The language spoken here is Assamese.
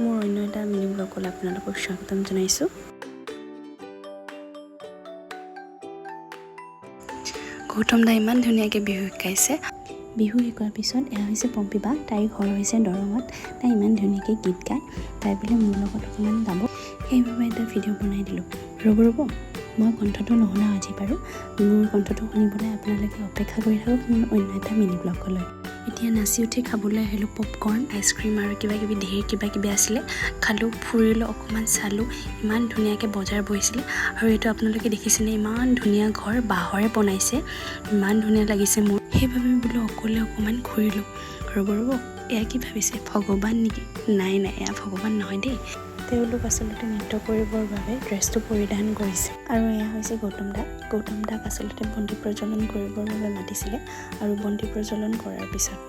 মোৰ অন্য এটা মিনি ব্লগলৈ আপোনালোকক স্বাগতম জনাইছোঁ। গৌতম দা ইমান ধুনীয়াকৈ বিহু শিকাইছে। বিহু শিকোৱাৰ পিছত এয়া হৈছে পম্পী বা, তাইৰ ঘৰ হৈছে দৰঙত। তাই ইমান ধুনীয়াকৈ গীত গায়, তাই বোলে মোৰ লগত অকণমান গাব, সেইবাবে এটা ভিডিঅ' বনাই দিলোঁ। ৰ'ব মই কণ্ঠটো নুশুনা আজি বাৰু, মোৰ কণ্ঠটো শুনিবলৈ আপোনালোকে অপেক্ষা কৰি থাকক মোৰ অন্য এটা মিনি ব্লগলৈ। এতিয়া নাচি উঠি খাবলৈ আহিলোঁ পপকৰ্ণ, আইচক্ৰীম আৰু কিবাকিবি ঢেৰ কিবাকিবি আছিলে। খালোঁ, ফুৰিলোঁ, অকণমান চালোঁ। ইমান ধুনীয়াকৈ বজাৰ বহিছিলে। আৰু এইটো আপোনালোকে দেখিছেনে, ইমান ধুনীয়া ঘৰ, বাঁহৰে বনাইছে, ইমান ধুনীয়া লাগিছে মোৰ। সেইবাবে বোলো অকলে অকণমান ঘূৰিলোঁ। ৰ'ব এয়া কি ভাবিছে, ভগৱান নেকি? নাই এয়া ভগৱান নহয় দেই। তেওঁলোক আচলতে নৃত্য কৰিবৰ বাবে ড্ৰেছটো পৰিধান কৰিছে। আৰু এয়া হৈছে গৌতম দাক আচলতে বন্তি প্ৰজ্বলন কৰিবৰ বাবে মাতিছিলে। আৰু বন্তি প্ৰজ্বলন কৰাৰ পিছত